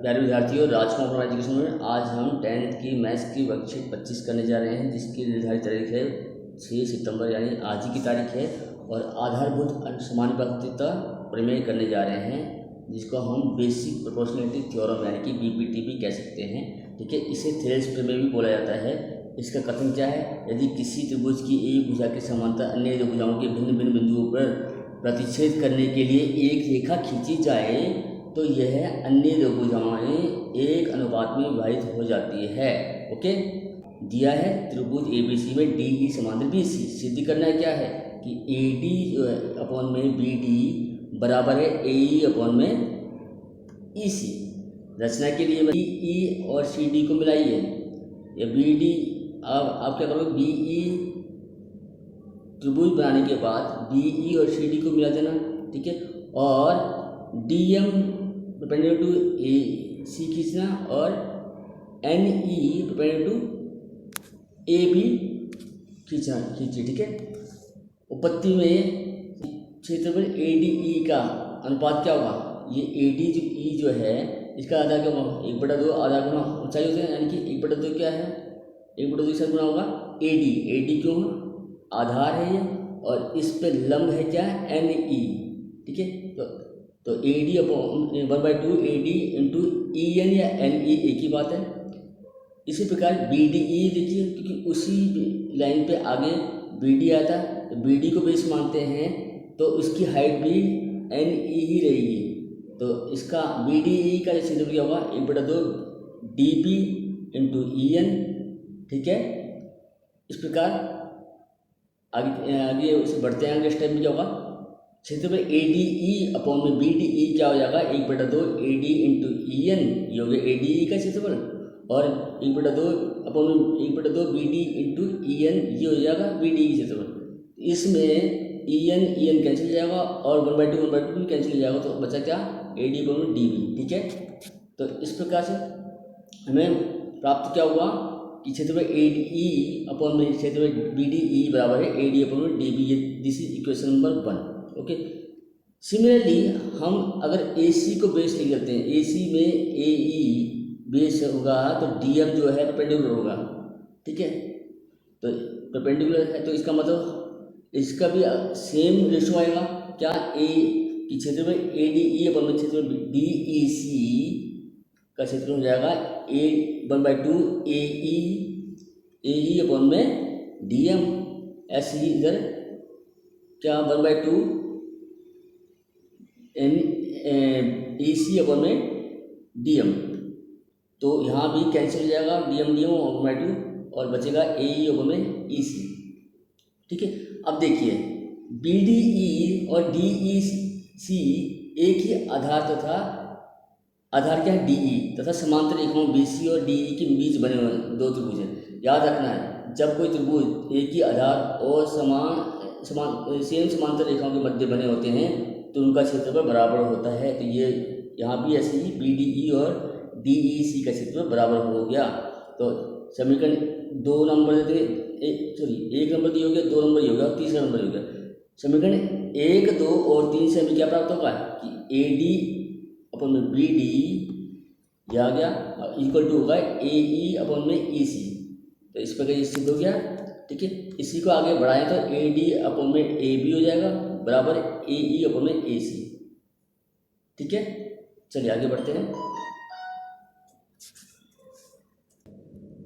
प्यारे विद्यार्थियों, राजकुमार एजुकेशन में आज हम 10th की मैथ्स की वर्कशीट 25 करने जा रहे हैं, जिसकी निर्धारित तारीख है 6 सितंबर यानी आज ही की तारीख है। और आधारभूत समानुपातिकता प्रमेय करने जा रहे हैं, जिसको हम बेसिक प्रोपोर्शनैलिटी थ्योरम यानी कि बीपीटी भी कह सकते हैं। ठीक है, इसे थेल्स प्रमेय भी बोला जाता है। इसका कथन क्या है? यदि किसी त्रिभुज की एक भुजा के समांतर अन्य दो भुजाओं के भिन्न भिन्न बिंदुओं पर प्रतिच्छेद करने के लिए एक रेखा खींची जाए तो यह अन्य दो भुजाएं एक अनुपात में विभाजित हो जाती है। ओके, दिया है त्रिभुज एबीसी में डी ई समांतर बीसी। सिद्ध करना है क्या है कि ए डी अपॉन में बी डी बराबर है ए ई अपॉन में ई सी। रचना के लिए बी ई और सी डी को मिलाइए या बी डी। अब आप क्या करोगे, बी ई त्रिभुज बनाने के बाद बी ई और सी डी को मिला देना। ठीक है, और D M perpendicular to A C खींचना और N E perpendicular to A B खींचिए। ठीक है, उपपत्ति में क्षेत्रफल ए डी ई का अनुपात क्या होगा? ये ए डी जो ई जो है इसका आधा क्या होगा? 1/2 आधा गुना ऊंचाई होता है, यानी कि 1/2 क्या है? 1/2 के साथ गुना होगा ए डी। ए डी क्यों? आधार है ये, और इस पे लंब है क्या? N E. ठीक है, तो A D upon 1/2 A D into E N या एन ई एक ही बात है। इसी प्रकार बी डी ई देखिए, क्योंकि उसी लाइन पे आगे बी डी आता है, तो बी डी को बेस मानते हैं तो उसकी हाइट भी एन ई ही रहेगी। तो इसका बी डी ई का क्षेत्रफल क्या होगा? 1/2 D B into E N. ठीक है, इस प्रकार आगे उसे बढ़ते हैं। आगे स्टेप में क्या होगा? क्षेत्रफल ए डी ई अपॉन में बी डी ई क्या हो जाएगा? 1/2 A D into E N, ये हो गया ए डी ई का क्षेत्रफल, और 1/2 अपॉन में 1/2 B D into E N, ये हो जाएगा बी डी ई क्षेत्रफल। इसमें ई एन कैंसिल हो जाएगा और 1/2 भी कैंसिल हो जाएगा, तो बचा क्या? ए डी अपॉन में डी बी। ठीक है, तो इस प्रकार से हमें प्राप्त क्या हुआ कि क्षेत्रफल ए डी ई अपॉन में क्षेत्रफल बी डी ई बराबर है ए डी अपॉन में D B. This is equation number 1। Okay, similarly हम अगर ए सी को बेस ले लेते हैं, ए सी में ए ई बेस होगा तो डी एम जो है परपेंडिकुलर होगा। ठीक है, तो परपेंडिकुलर है तो इसका मतलब इसका भी सेम रेशो आएगा क्या? ए की क्षेत्र में ए डी ई अपॉन में क्षेत्र में डी ई सी का क्षेत्र हो जाएगा ए 1/2 ए ई अपॉन में डी एम। ऐसे ही इधर क्या 1/2 एन ई सी अपॉन में डी एम, तो यहाँ भी कैंसिल हो जाएगा डी एम और 1/2, और बचेगा ए ई अपॉन में ई सी। ठीक है, अब देखिए बी डी ई और डी ई सी एक ही आधार तथा आधार क्या है? डी ई तथा समांतर रेखाओं बी सी और डी ई के बीच बने हुए दो त्रिभुज हैं। याद रखना है, जब कोई त्रिभुज एक ही आधार और सेम समांतर रेखाओं के मध्य बने होते हैं तो उनका क्षेत्रफल बराबर होता है। तो ये यहाँ भी ऐसे ही बी डी ई और डी ई सी का क्षेत्रफल बराबर हो गया। तो समीकरण 2 नंबर देते, एक नंबर दिया हो गया, 2 नंबर ये हो गया और तीसरा नंबर हो गया। समीकरण 1, 2 और 3 से हमें क्या प्राप्त होगा कि ए डी अपॉन में बी डी ये आ गया इक्वल टू होगा ए ई अपॉन में ई सी। तो इस प्रकार ये सिद्ध हो गया। ठीक है, इसी को आगे बढ़ाएं तो ए डी अपॉन में ए बी हो जाएगा बराबर ए ई अपॉन में ए सी। ठीक है, चलिए आगे बढ़ते हैं।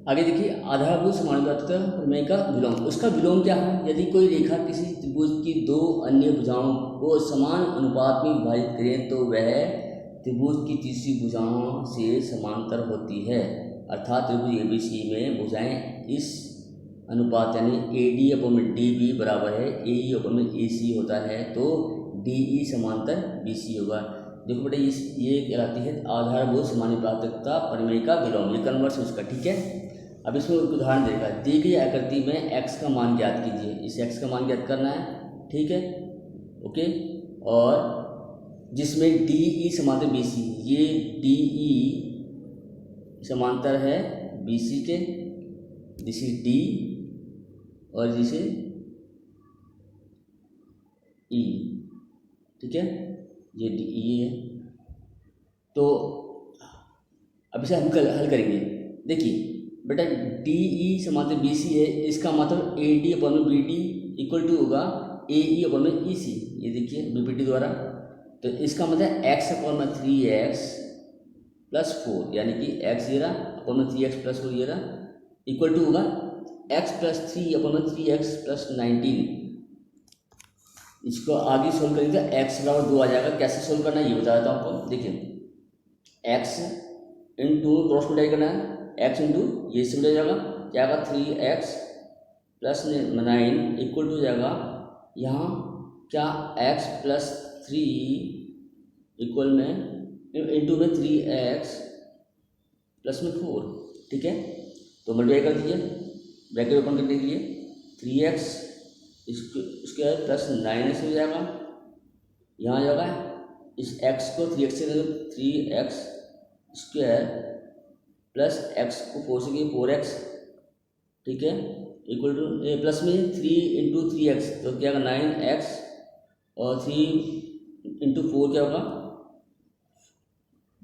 आगे देखिए, आधारभूत समानुपातिकता प्रमेय का विलोम। उसका विलोम क्या है? यदि कोई रेखा किसी त्रिभुज की दो अन्य भुजाओं को समान अनुपात में विभाजित करें तो वह त्रिभुज की तीसरी भुजाओं से समांतर होती है। अर्थात त्रिभुज एबीसी में भुजाएं इस अनुपात यानी ए डी अपॉन में डी बी बराबर है ए ई अपॉन में ए सी होता है, तो डी ई समांतर बी सी होगा। देखो बेटा, ये कहलाती है आधारभूत समानुपातिकता प्रमेय का विलोम, ये कन्वर्स उसका। ठीक है, अब इसमें एक उदाहरण देगा। दी गई आकृति में x का मान ज्ञात कीजिए। इस x का मान ज्ञात करना है। ठीक है, ओके, और जिसमें डी ई समांतर बी सी, ये डी ई समांतर है बी सी के, दिस इज डी और जिसे ई। ठीक है, ये डी ई है। तो अब इसे हम हल करेंगे। देखिए बेटा डी ई समांतर बी सी है, इसका मतलब ए डी अपन में बी डी इक्वल टू होगा ए ई अपन में ई सी। ये देखिए बीपीटी द्वारा, तो इसका मतलब एक्स अपन में 3x प्लस 4, यानी कि एक्स ये रहा अपन में 3x प्लस 4 ये रहा, इक्वल टू होगा x प्लस 3 अपन में 3x प्लस 19। इसको आगे सोल्व करेंगे तो x बराबर 2 आ जाएगा। कैसे सोल्व करना है ये बता देता हूँ आपको। देखिए x इंटू क्रॉस मल्टीप्लाई करना है, x इंटू ये से मिल जाएगा, क्या आएगा 3x प्लस 9 इक्वल टू जाएगा यहाँ क्या x प्लस 3 इक्वल में इंटू में 3x प्लस में 4। ठीक है, तो मल्टीप्लाई कर दीजिए, ब्रैकेट ओपन करने के लिए 3x इसके प्लस 9x हो जाएगा, यहाँ जाएगा इस x को 3x से 3x स्क्वायर प्लस x को 4 से 4x, ठीक है, इक्वल टू प्लस में 3 इंटू 3x तो क्या होगा 9x और 3 इंटू 4 क्या होगा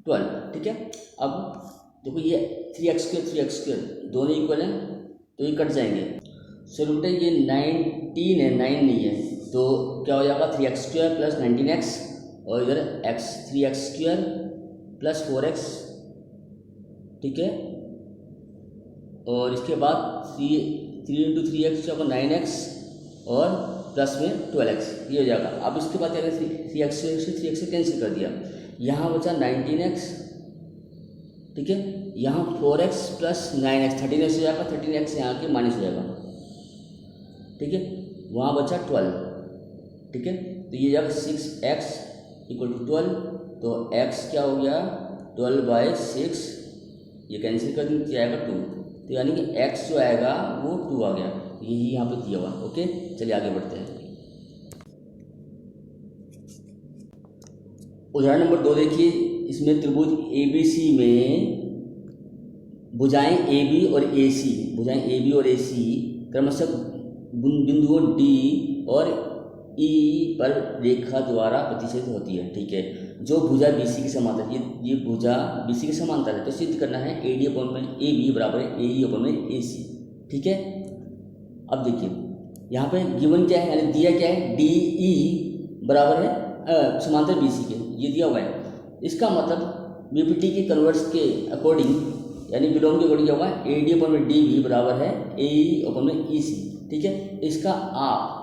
12। ठीक है, अब देखो ये 3x स्क्वायर दोनों इक्वल हैं तो ये कट जाएंगे। सो बेटा ये 19 है, 9 नहीं है, तो क्या हो जाएगा 3x स्क्वायर प्लस 19x और इधर x 3x square plus 4x। ठीक है, और इसके बाद 3 इंटू 3x होगा 9x और प्लस में 12x ये हो जाएगा। अब इसके बाद क्या करें 3x से कैंसिल कर दिया, यहाँ बचा 19x। ठीक है, यहाँ 4x प्लस 9x 13x हो जाएगा, 13x यहाँ के माइनस हो जाएगा। ठीक है, वहाँ बचा 12। ठीक है, तो ये जाएगा 6x इक्वल टू 12, तो x क्या हो गया 12/6, ये कैंसिल कर देंगे आएगा 2, तो यानी कि x जो आएगा वो 2 आ गया, यही यहाँ पे दिया हुआ। ओके, चलिए आगे बढ़ते हैं। उदाहरण नंबर 2 देखिए, इसमें त्रिभुज ABC में भुजाएं AB और AC, भुजाएं AB और AC क्रमशः बिंदुओं D और E पर रेखा द्वारा प्रतिच्छेदित होती है। ठीक है, जो भुजा BC के समांतर, ये भुजा BC के समांतर है, तो सिद्ध करना है AD अपॉन में AB बराबर है AE अपॉन में AC। ठीक है, अब देखिए यहाँ पे गिवन क्या है, यानी दिया क्या है DE बराबर है समांतर BC के, ये दिया हुआ है। इसका मतलब बीपीटी के कन्वर्स के अकॉर्डिंग यानी विलोम के अकॉर्डिंग क्या होगा AD अपॉन में DB बराबर है AE अपॉन में EC। ठीक है, इसका आप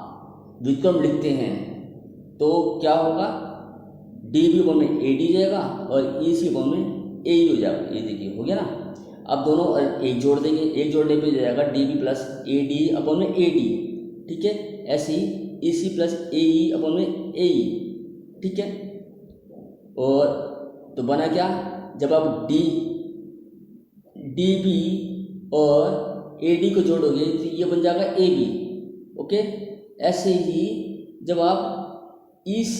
व्युत्क्रम लिखते हैं तो क्या होगा DB अपॉन में AD जाएगा और EC अपॉन में AE हो जाएगा। ये देखिए हो गया ना। अब दोनों एक जोड़ देंगे, एक जोड़ने पे जाएगा DB प्लस AD अपॉन में AD। ठीक है, ऐसे ही EC प्लस AE अपॉन में AE। ठीक है, और तो बना क्या, जब आप DB और AD को जोड़ोगे तो ये बन जाएगा AB। ओके, ऐसे ही जब आप EC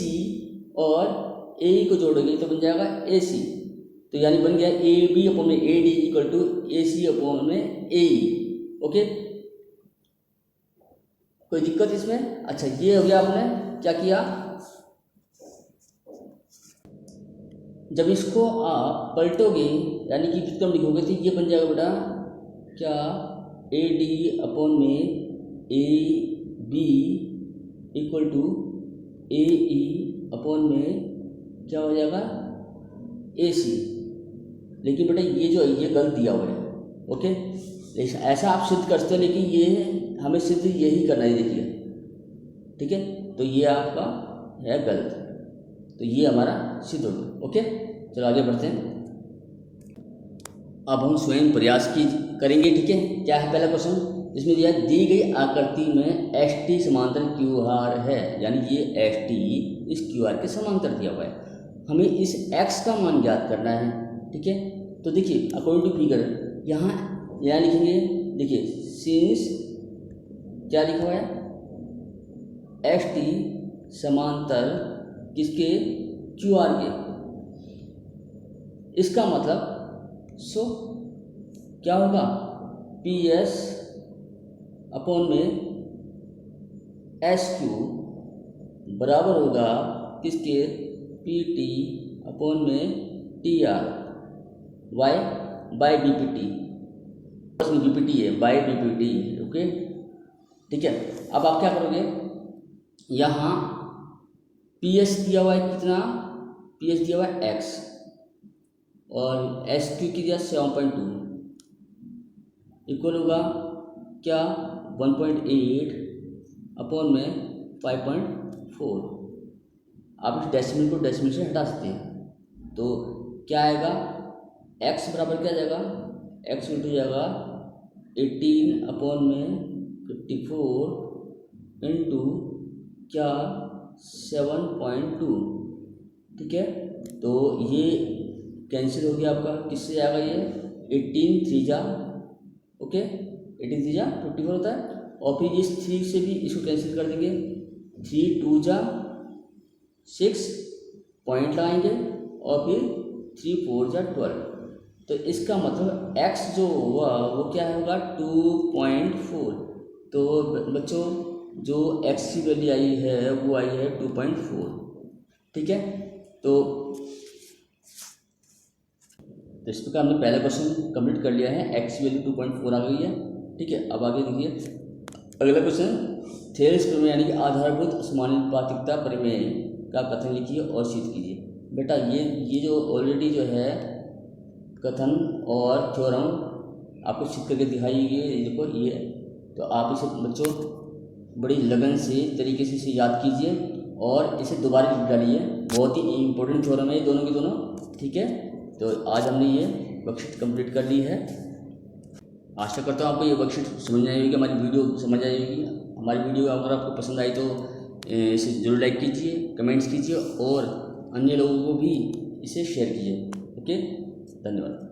और AE को जोड़ोगे तो बन जाएगा AC, तो यानी बन गया AB अपॉन में AD equal to AC upon में AE। ओके, कोई दिक्कत इसमें? अच्छा, ये हो गया, आपने क्या किया, जब इसको आप पलटोगे यानी कि व्युत्क्रम लिखोगे तो ये बन जाएगा बेटा क्या AD अपॉन में AB equal to AE upon में क्या हो जाएगा AC। लेकिन बेटा ये जो है ये गलत दिया हुआ है। ओके, ऐसा आप सिद्ध करते हो, लेकिन ये हमें सिद्ध यही करना है। देखिए, ठीक है, तो ये आपका है गलत, तो ये हमारा सिद्ध हो गया। ओके, चलो आगे बढ़ते हैं। अब हम स्वयं प्रयास करेंगे। ठीक है, क्या है पहला क्वेश्चन, इसमें दिया दी गई आकृति में ST समांतर QR है, यानी ये ST इस QR के समांतर दिया हुआ है, हमें इस X का मान ज्ञात करना है। ठीक है, तो देखिए अकॉर्डिंग टू फिगर यहाँ लिखेंगे, देखिए सिंस क्या लिखा हुआ है ST समांतर किसके QR के, इसका मतलब सो क्या होगा PS अपॉन में SQ बराबर होगा किसके PT अपॉन में TR। Why by BPT, BPT है बाय बीपीटी, ओके ठीक है। अब आप क्या करोगे, यहाँ पी एस दिया हुआ है कितना, पी एस दिया हुआ है एक्स और एस क्यू की दिया 7.2 इक्वल होगा क्या 1.8 अपॉन में 5.4। आप इस डेसिमल को डेसिमल से हटा सकते हैं तो क्या आएगा, x बराबर क्या जाएगा, x इंटू जाएगा 18 अपॉन में 54 इंटू क्या 7.2, ठीक है। तो ये कैंसिल हो गया आपका, किससे जाएगा ये 18 3 जा, ओके 18 3 जा 54 होता है, और फिर इस 3 से भी इसको कैंसिल कर देंगे, 3 2 जा 6 पॉइंट लगाएंगे और फिर 3 4 जा 12। तो इसका मतलब x जो हुआ वो क्या होगा 2.4। तो बच्चों जो x की वैल्यू आई है वो आई है 2.4, ठीक है। तो इस प्रकार हमने पहला क्वेश्चन कंप्लीट कर लिया है, x की वैल्यू 2.4 आ गई है, ठीक है। अब आगे देखिए अगला क्वेश्चन, थेल्स प्रमेय यानी कि आधारभूत समानुपातिकता प्रमेय का कथन लिखिए और सिद्ध कीजिए। बेटा ये जो ऑलरेडी जो है कथन और थ्योरम आपको सिद्ध करके दिखाई गई, देखो ये, तो आप इसे बच्चों बड़ी लगन से तरीके से इसे याद कीजिए और इसे दोबारा लिख डालिए, बहुत ही इंपॉर्टेंट थ्योरम है ये दोनों के दोनों, ठीक है। तो आज हमने ये वर्कशीट कंप्लीट कर ली है। आशा करता हूँ आपको ये वर्कशीट समझ में आई होगी, हमारी वीडियो समझ आई होगी। हमारी वीडियो अगर आपको पसंद आई तो इसे जरूर लाइक कीजिए, कमेंट्स कीजिए और अन्य लोगों को भी इसे शेयर कीजिए, ओके। धन्यवाद।